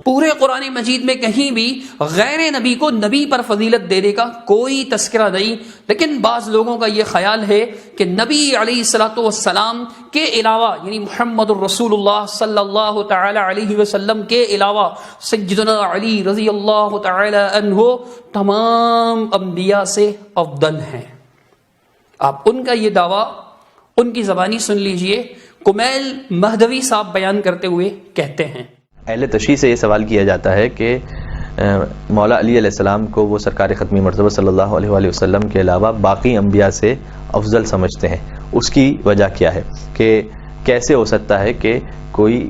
پورے قرآن مجید میں کہیں بھی غیر نبی کو نبی پر فضیلت دینے کا کوئی تذکرہ نہیں، لیکن بعض لوگوں کا یہ خیال ہے کہ نبی علیہ الصلوۃ والسلام کے علاوہ، یعنی محمد الرسول اللہ صلی اللہ تعالی علیہ وسلم کے علاوہ سیدنا علی رضی اللہ تعالی عنہ تمام انبیاء سے افضل ہیں۔ آپ ان کا یہ دعویٰ ان کی زبانی سن لیجئے، کمیل مہدوی صاحب بیان کرتے ہوئے کہتے ہیں۔ اہل تشیع سے یہ سوال کیا جاتا ہے کہ مولا علی علیہ السلام کو وہ سرکار ختمی مرتبہ صلی اللہ علیہ وآلہ وسلم کے علاوہ باقی انبیاء سے افضل سمجھتے ہیں، اس کی وجہ کیا ہے؟ کہ کیسے ہو سکتا ہے کہ کوئی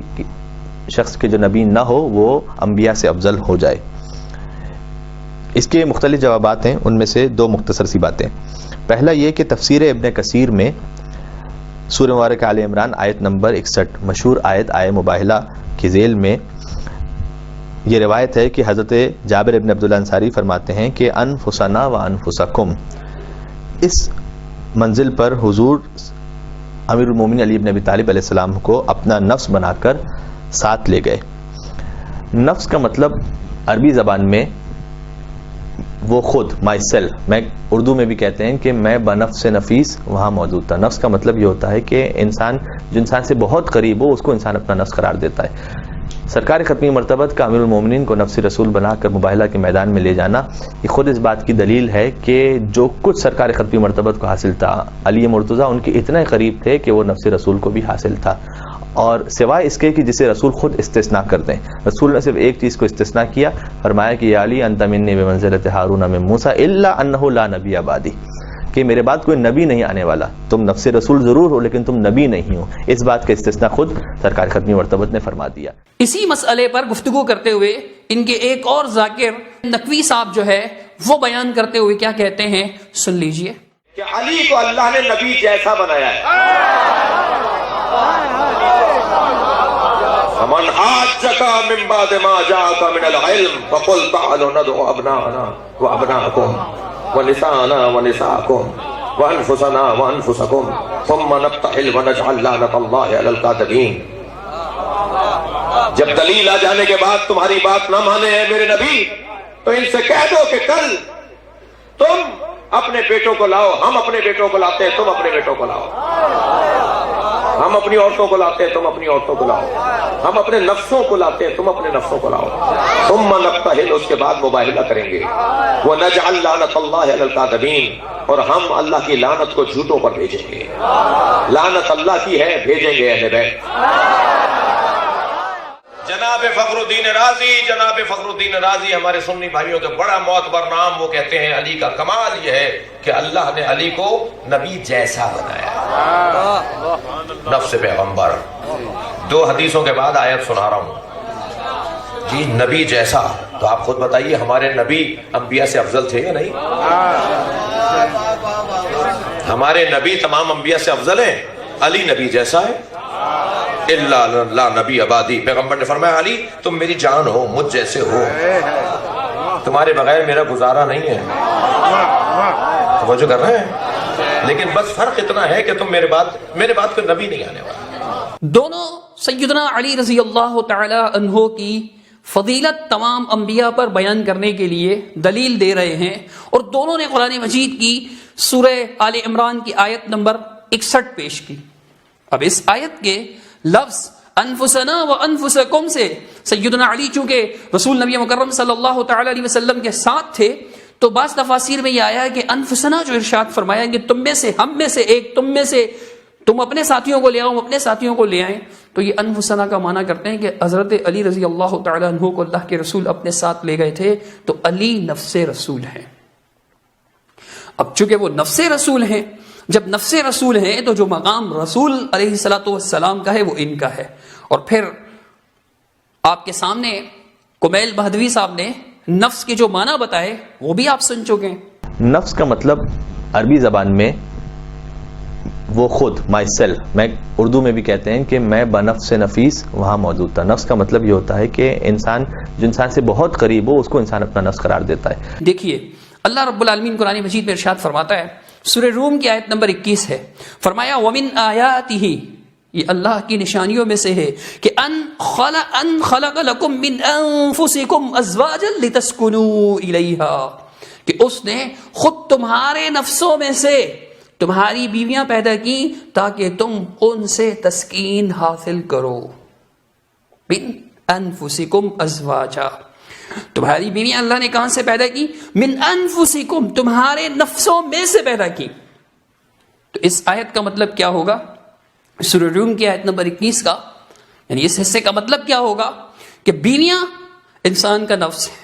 شخص کے جو نبی نہ ہو وہ انبیاء سے افضل ہو جائے؟ اس کے مختلف جوابات ہیں، ان میں سے دو مختصر سی باتیں۔ پہلا یہ کہ تفسیر ابن کثیر میں سورہ مبارکہ آل عمران آیت نمبر 61 مشہور آیت آیہ مباہلہ کی ذیل میں یہ روایت ہے کہ حضرت جابر ابن عبداللہ انصاری فرماتے ہیں کہ انفسنا و انفسکم، اس منزل پر حضور امیر المومنین علی ابن ابی طالب علیہ السلام کو اپنا نفس بنا کر ساتھ لے گئے۔ نفس کا مطلب عربی زبان میں وہ خود، مائی سیلف، میں اردو میں بھی کہتے ہیں کہ میں بنفس نفیس وہاں موجود تھا۔ نفس کا مطلب یہ ہوتا ہے کہ انسان جو انسان سے بہت قریب ہو اس کو انسان اپنا نفس قرار دیتا ہے۔ سرکار ختمی مرتبت کا امیر المومنین کو نفس رسول بنا کر مباہلہ کے میدان میں لے جانا، یہ خود اس بات کی دلیل ہے کہ جو کچھ سرکار ختمی مرتبت کو حاصل تھا، علی مرتضیٰ ان کے اتنے قریب تھے کہ وہ نفس رسول کو بھی حاصل تھا، اور سوائے اس کے کہ جسے رسول خود استثناء کر دیں۔ رسول نے صرف ایک چیز کو استثناء کیا، فرمایا کہ یا علی انت منی بمنزلۃ ہارون من موسیٰ الا انہ لا نبی بعدی، کہ میرے بعد کوئی نبی نہیں آنے والا، تم نفس رسول ضرور ہو لیکن تم نبی نہیں ہو۔ اس بات کا استثناء خود سرکار ختمی مرتبت نے فرما دیا۔ اسی مسئلے پر گفتگو کرتے ہوئے ان کے ایک اور ذاکر نقوی صاحب جو ہے وہ بیان کرتے ہوئے کیا کہتے ہیں، سن لیجئے کہ علی کو اللہ نے نبی جیسا بنایا ہے۔ فمن حاجك من بعد ما جاءك من العلم فقل تعالوا ندعو ابناءنا وابناءكم ونساءنا ونساءكم وانفسنا وانفسكم ثم نبتهل ونجعل لعنة الله على الكاذبين۔ جب دلیل آ جانے کے بعد تمہاری بات نہ مانے ہیں میرے نبی، تو ان سے کہہ دو کہ کل تم اپنے بیٹوں کو لاؤ، ہم اپنے بیٹوں کو لاتے ہیں، تم اپنے بیٹوں کو لاؤ، ہم اپنی عورتوں کو لاتے ہیں، تم اپنی عورتوں کو لاؤ، ہم اپنے نفسوں کو لاتے ہیں، تم اپنے نفسوں کو لاؤ، ثم نبتہل، اس کے بعد مباہلہ کریں گے، وَنَجْعَلْ لَعْنَةَ اللَّهِ عَلَى الْكَاذِبِينَ، اور ہم اللہ کی لعنت کو جھوٹوں پر بھیجیں گے۔ لعنت اللہ کی ہے، بھیجیں گے اہل بیت۔ جناب فخر الدین رازی، جناب فخر الدین رازی ہمارے سنی بھائیوں کے بڑا معتبر نام، وہ کہتے ہیں علی کا کمال یہ ہے کہ اللہ نے علی کو نبی جیسا بنایا، نفس پیغمبر۔ دو حدیثوں کے بعد آیت سنا رہا ہوں جی، نبی جیسا، تو آپ خود بتائیے ہمارے نبی انبیاء سے افضل تھے یا نہیں؟ ہمارے نبی تمام انبیاء سے افضل ہیں، علی نبی جیسا ہے۔ الا لا نبی آبادی، پیغمبر نے فرمایا علی تم میری جان ہو، مجھ جیسے ہو، تمہارے بغیر میرا گزارا نہیں ہے۔ توجہ کر رہے ہیں؟ لیکن بس فرق اتنا ہے کہ تم میرے بعد کوئی نبی نہیں آنے والا۔ دونوں سیدنا علی رضی اللہ تعالی عنہ کی فضیلت تمام انبیاء پر بیان کرنے کے لیے دلیل دے رہے ہیں، اور دونوں نے قرآن مجید کی سورہ آل عمران کی آیت نمبر 61 پیش کی۔ اب اس آیت کے لفظ انفسنا و انفسکم سے سیدنا علی چونکہ رسول نبی مکرم صلی اللہ تعالی علیہ وسلم کے ساتھ تھے، تو بعض تفاسیر میں یہ آیا ہے کہ انفسنا جو ارشاد فرمایا کہ تم میں سے، ہم میں سے ایک، تم میں سے، تم اپنے ساتھیوں کو لے آؤ، اپنے ساتھیوں کو لے آئیں، تو یہ انفسنا کا معنی کرتے ہیں کہ حضرت علی رضی اللہ تعالی عنہ کو اللہ کے رسول اپنے ساتھ لے گئے تھے، تو علی نفس رسول ہیں۔ اب چونکہ وہ نفس رسول ہیں، جب نفس رسول ہیں تو جو مقام رسول علیہ الصلوۃ والسلام کا ہے وہ ان کا ہے۔ اور پھر آپ کے سامنے کمیل مہدوی صاحب نے نفس کے جو معنی بتائے وہ بھی آپ سن چکے ہیں۔ نفس کا مطلب عربی زبان میں وہ خود، مائی سیلف، میں اردو میں بھی کہتے ہیں کہ میں بنفس نفیس وہاں موجود تھا۔ نفس کا مطلب یہ ہوتا ہے کہ انسان جو انسان سے بہت قریب ہو اس کو انسان اپنا نفس قرار دیتا ہے۔ دیکھیے اللہ رب العالمین قرآن مجید میں ارشاد فرماتا ہے، سورہ روم کی آیت نمبر 21 ہے، فرمایا وَمِنْ آیَاتِهِ یہ اللہ کی نشانیوں میں سے ہے کہ ان خلق لکم من انفسکم ازواجا لتسکنوا الیہا، کہ اس نے خود تمہارے نفسوں میں سے تمہاری بیویاں پیدا کی تاکہ تم ان سے تسکین حاصل کرو. من انفسکم ازواجا، تمہاری بیویاں اللہ نے کہاں سے پیدا کی؟ من انفسکم، تمہارے نفسوں میں سے پیدا کی. تو اس آیت کا مطلب کیا ہوگا؟ سورہ روم کی آیت نمبر 21 کا، یعنی اس حصے کا مطلب کیا ہوگا کہ بیویاں انسان کا نفس ہے.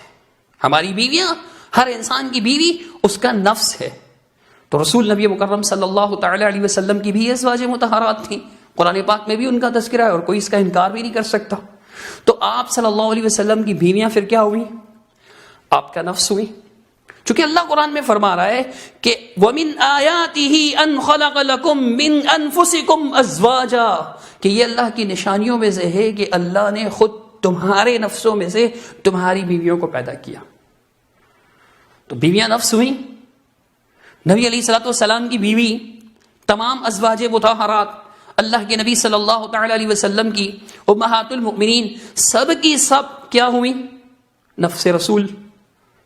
ہماری بیویاں، ہر انسان کی بیوی اس کا نفس ہے. تو رسول نبی مکرم صلی اللہ تعالی علیہ وسلم کی بھی ازواج مطہرات تھیں، قرآن پاک میں بھی ان کا تذکرہ ہے اور کوئی اس کا انکار بھی نہیں کر سکتا. تو آپ صلی اللہ علیہ وسلم کی بیویاں پھر کیا ہوئی؟ آپ کا نفس ہوئی. چونکہ اللہ قرآن میں فرما رہا ہے کہ وَمِنْ آيَاتِهِ أَنْ خَلَقَ لَكُم مِّنْ أَنفُسِكُمْ أَزْوَاجًا، کہ یہ اللہ کی نشانیوں میں سے ہے کہ اللہ نے خود تمہارے نفسوں میں سے تمہاری بیویوں کو پیدا کیا. تو بیویاں نفس ہوئیں. نبی علیہ الصلوۃ والسلام کی بیوی، تمام ازواج مطہرات، اللہ کے نبی صلی اللہ تعالی علیہ وسلم کی امہات المؤمنین، سب کی سب کیا ہوئی؟ نفس رسول.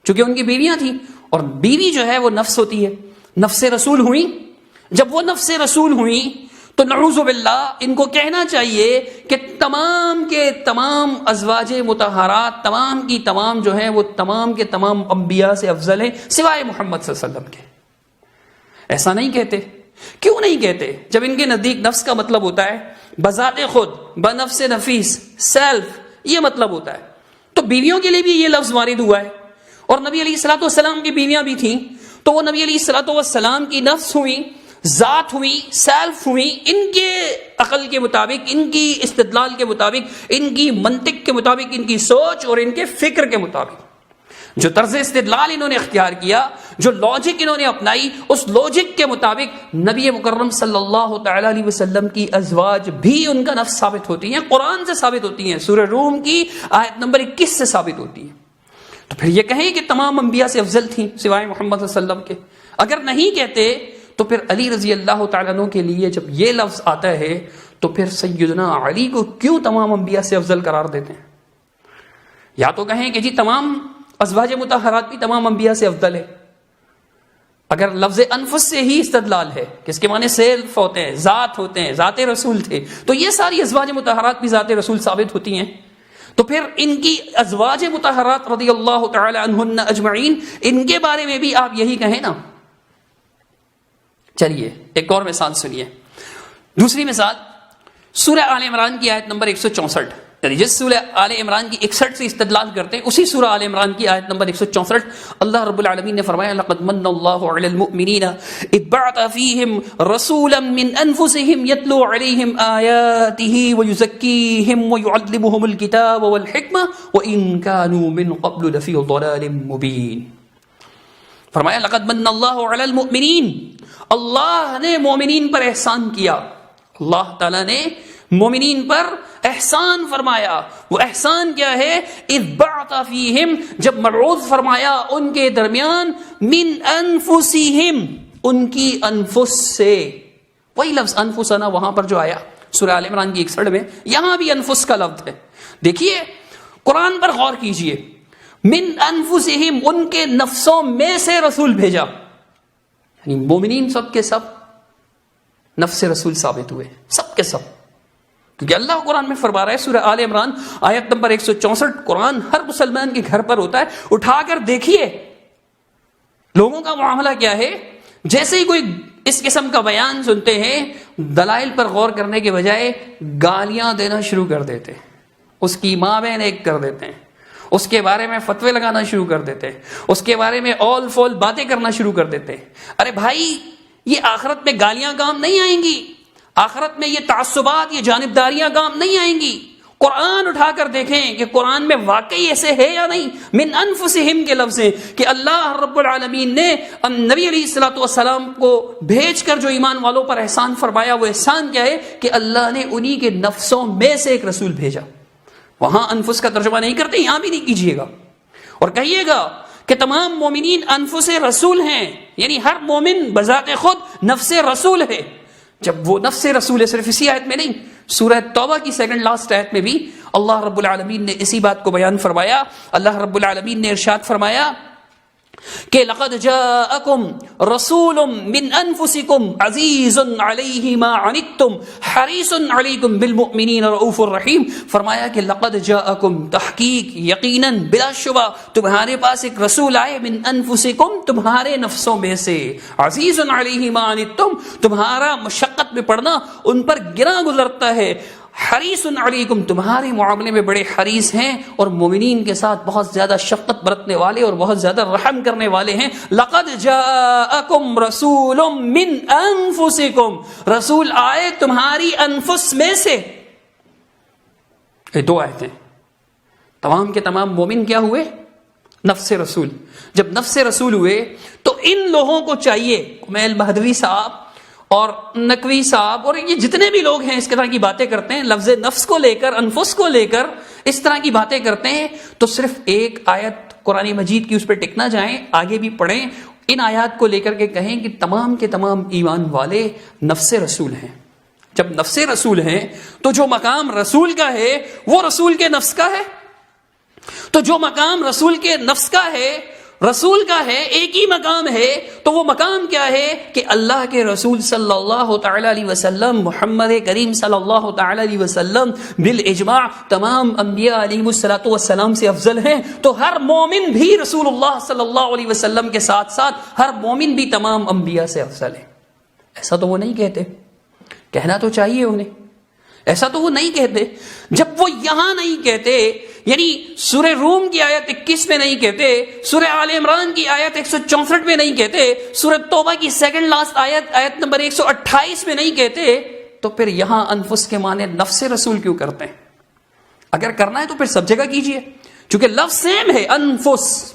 چونکہ ان کی بیویاں تھیں، اور بیوی جو ہے وہ نفس ہوتی ہے، نفس رسول ہوئی. جب وہ نفس رسول ہوئی تو نعوذ باللہ ان کو کہنا چاہیے کہ تمام کے تمام ازواج مطہرات، تمام کی تمام جو ہیں وہ تمام کے تمام انبیاء سے افضل ہیں سوائے محمد صلی اللہ علیہ وسلم کے. ایسا نہیں کہتے. کیوں نہیں کہتے؟ جب ان کے نزدیک نفس کا مطلب ہوتا ہے بذات خود، بنفس نفیس، سیلف، یہ مطلب ہوتا ہے. تو بیویوں کے لیے بھی یہ لفظ وارد ہوا ہے. اور نبی علیہ الصلوۃ والسلام کی بیویاں بھی تھیں، تو وہ نبی علیہ الصلوۃ والسلام کی نفس ہوئی، ذات ہوئی، سیلف ہوئی. ان کے عقل کے مطابق، ان کی استدلال کے مطابق، ان کی منطق کے مطابق، ان کی سوچ اور ان کے فکر کے مطابق جو طرز استدلال انہوں نے اختیار کیا، جو لاجک انہوں نے اپنائی، اس لاجک کے مطابق نبی مکرم صلی اللہ تعالی علیہ وسلم کی ازواج بھی ان کا نفس ثابت ہوتی ہیں. قرآن سے ثابت ہوتی ہیں، سورہ روم کی آیت نمبر 21 سے ثابت ہوتی ہیں. تو پھر یہ کہیں کہ تمام انبیاء سے افضل تھیں سوائے محمد صلی اللہ علیہ وسلم کے. اگر نہیں کہتے تو پھر علی رضی اللہ تعالیٰ عنہ کے لیے جب یہ لفظ آتا ہے تو پھر سیدنا علی کو کیوں تمام انبیاء سے افضل قرار دیتے ہیں؟ یا تو کہیں کہ جی تمام ازواج مطہرات بھی تمام انبیاء سے افضل ہے. اگر لفظ انفس سے ہی استدلال ہے کہ اس کے معنی سیلف ہوتے ہیں، ذات ہوتے ہیں، ذات رسول تھے، تو یہ ساری ازواج مطہرات بھی ذات رسول ثابت ہوتی ہیں. تو پھر ان کی ازواج مطہرات رضی اللہ تعالی عنہن اجمعین، ان کے بارے میں بھی آپ یہی کہیں نا. چلیے ایک اور مثال سنیے. دوسری مثال سورہ آل عمران کی آیت نمبر 164، یعنی جس سورہ آل عمران کی 61 سے استدلال کرتے ہیں اسی سورہ آل عمران کی آیت نمبر 164 اللہ رب العالمین نے فرمایا لقد من اللہ علی المؤمنین اذ بعث فیہم رسولا من انفسہم یتلو علیہم آیاتہ ویزکیہم ویعلمہم الکتاب والحکمہ وان کانوا من قبل لفی ضلال مبین. فرمایا لقد من اللہ علی المؤمنین، اللہ نے مومنین پر احسان کیا. اللہ تعالیٰ نے مومنین پر احسان فرمایا. وہ احسان کیا ہے؟ اذ بعث فیہم، جب مبعوث فرمایا ان کے درمیان، من انفسہم، ان کی انفس سے. وہی لفظ انفسنا وہاں پر جو آیا سورہ آل عمران کی 61 میں، یہاں بھی انفس کا لفظ ہے. دیکھیے قرآن پر غور کیجئے. من انفسہم، ان کے نفسوں میں سے رسول بھیجا. یعنی مومنین سب کے سب نفس رسول ثابت ہوئے، سب کے سب. کیونکہ اللہ قرآن میں فرما رہا ہے سورہ آل عمران آیت نمبر 164، قرآن ہر مسلمان کے گھر پر ہوتا ہے. اٹھا کر دیکھیے لوگوں کا معاملہ کیا ہے. جیسے ہی کوئی اس قسم کا بیان سنتے ہیں، دلائل پر غور کرنے کے بجائے گالیاں دینا شروع کر دیتے ہیں، اس کی ماں بہن ایک کر دیتے ہیں، اس کے بارے میں فتوے لگانا شروع کر دیتے ہیں، اس کے بارے میں اول فول باتیں کرنا شروع کر دیتے ہیں. ارے بھائی یہ آخرت میں گالیاں کام نہیں آئیں گی، آخرت میں یہ تعصبات، یہ جانبداریاں کام نہیں آئیں گی. قرآن اٹھا کر دیکھیں کہ قرآن میں واقعی ایسے ہے یا نہیں. من انفسہم کے لفظ ہیں کہ اللہ رب العالمین نے نبی علیہ الصلوۃ والسلام کو بھیج کر جو ایمان والوں پر احسان فرمایا، وہ احسان کیا ہے کہ اللہ نے انہی کے نفسوں میں سے ایک رسول بھیجا. وہاں انفس کا ترجمہ نہیں کرتے، یہاں بھی نہیں کیجیے گا. اور کہیے گا کہ تمام مومنین انفس رسول ہیں، یعنی ہر مومن بذات خود نفس رسول ہے. جب وہ نفس رسول ہے صرف اسی آیت میں نہیں، سورہ توبہ کی سیکنڈ لاسٹ آیت میں بھی اللہ رب العالمین نے اسی بات کو بیان فرمایا. اللہ رب العالمین نے ارشاد فرمایا کہ لقد جاءکم رسول من انفسکم عزیز علیہ ما عنتم حریص علیکم بالمؤمنین رؤوف الرحیم. فرمایا کہ لقد جاءکم، تحقیق یقیناً بلا شبہ تمہارے پاس ایک رسول آئے، من انفسکم، تمہارے نفسوں میں سے، عزیز علیہ ما عنتم، تمہارا مشقت میں پڑنا ان پر گرا گزرتا ہے، حریص علیکم، تمہارے معاملے میں بڑے حریص ہیں اور مومنین کے ساتھ بہت زیادہ شفقت برتنے والے اور بہت زیادہ رحم کرنے والے ہیں. لقد جاءکم رسول من انفسکم، رسول آئے تمہاری انفس میں سے. یہ دو آیتیں، تمام کے تمام مومن کیا ہوئے؟ نفس رسول. جب نفس رسول ہوئے تو ان لوگوں کو چاہیے، کمیل بہدوی صاحب اور نقوی صاحب اور یہ جتنے بھی لوگ ہیں اس طرح کی باتیں کرتے ہیں، لفظ نفس کو لے کر، انفس کو لے کر اس طرح کی باتیں کرتے ہیں، تو صرف ایک آیت قرآن مجید کی اس پہ ٹک نہ جائیں، آگے بھی پڑھیں، ان آیات کو لے کر کے کہیں کہ تمام کے تمام ایمان والے نفس رسول ہیں. جب نفس رسول ہیں تو جو مقام رسول کا ہے وہ رسول کے نفس کا ہے. تو جو مقام رسول کے نفس کا ہے، رسول کا ہے، ایک ہی مقام ہے، تو وہ مقام کیا ہے کہ اللہ کے رسول صلی اللہ تعالی علیہ وسلم، محمد کریم صلی اللہ تعالی علیہ وسلم بالاجماع تمام انبیاء علیہ الصلوۃ والسلام سے افضل ہیں. تو ہر مومن بھی رسول اللہ صلی اللہ علیہ وسلم کے ساتھ ساتھ ہر مومن بھی تمام انبیاء سے افضل ہے. ایسا تو وہ نہیں کہتے، کہنا تو چاہیے انہیں، ایسا تو وہ نہیں کہتے. جب وہ یہاں نہیں کہتے، یعنی سورہ روم کی آیت 21 میں نہیں کہتے، سورہ آل عمران کی آیت 164 میں نہیں کہتے، سورہ توبہ کی سیکنڈ لاسٹ آیت نمبر 128 میں نہیں کہتے، تو پھر یہاں انفس کے معنی نفس رسول کیوں کرتے ہیں؟ اگر کرنا ہے تو پھر سب جگہ کیجئے، چونکہ لفظ سیم ہے، انفس.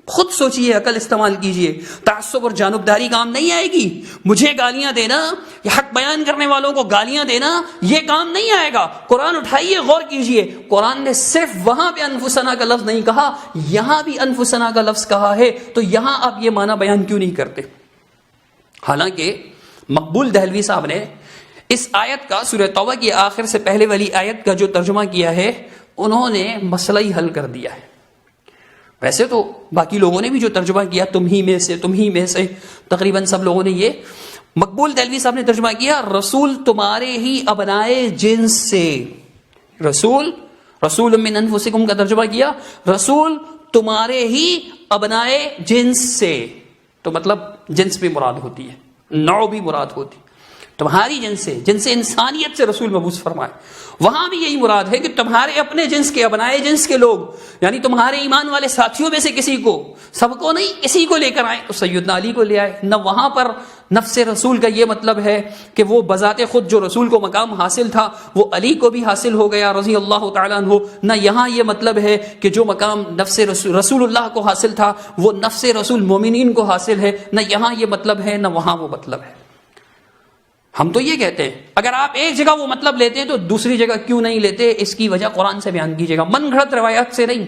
خود سوچئے، عقل استعمال کیجئے. تعصب اور جانبداری کام نہیں آئے گی. مجھے گالیاں دینا یا حق بیان کرنے والوں کو گالیاں دینا یہ کام نہیں آئے گا. قرآن اٹھائیے، غور کیجئے، قرآن نے صرف وہاں پہ انفسنا کا لفظ نہیں کہا، یہاں بھی انفسنا کا لفظ کہا ہے، تو یہاں آپ یہ معنی بیان کیوں نہیں کرتے؟ حالانکہ مقبول دہلوی صاحب نے اس آیت کا، سورہ توبہ کی آخر سے پہلے والی آیت کا جو ترجمہ کیا ہے، انہوں نے مسئلہ ہی حل کر دیا ہے. ویسے تو باقی لوگوں نے بھی جو ترجمہ کیا، تم ہی میں سے تقریباً سب لوگوں نے، یہ مقبول دہلوی صاحب نے ترجمہ کیا رسول تمہارے ہی ابنائے جنس سے. رسول من انفسکم کا ترجمہ کیا رسول تمہارے ہی ابنائے جنس سے. تو مطلب جنس بھی مراد ہوتی ہے، نوع بھی مراد ہوتی ہے. تمہاری جنس انسانیت سے رسول مبعوث فرمائے. وہاں بھی یہی مراد ہے کہ تمہارے اپنے جنس کے، ابنائے جنس کے لوگ، یعنی تمہارے ایمان والے ساتھیوں میں سے کسی کو، سب کو نہیں، کسی کو لے کر آئے. تو سیدنا علی کو لے آئے. نہ وہاں پر نفس رسول کا یہ مطلب ہے کہ وہ بذات خود جو رسول کو مقام حاصل تھا وہ علی کو بھی حاصل ہو گیا رضی اللہ تعالیٰ عنہ. نہ یہاں یہ مطلب ہے کہ جو مقام نفس رسول اللہ کو حاصل تھا وہ نفس رسول مومنین کو حاصل ہے. نہ یہاں یہ مطلب ہے، نہ وہاں وہ مطلب ہے. ہم تو یہ کہتے ہیں اگر آپ ایک جگہ وہ مطلب لیتے ہیں تو دوسری جگہ کیوں نہیں لیتے؟ اس کی وجہ قرآن سے بیان کیجیے گا، من گھڑت روایات سے نہیں.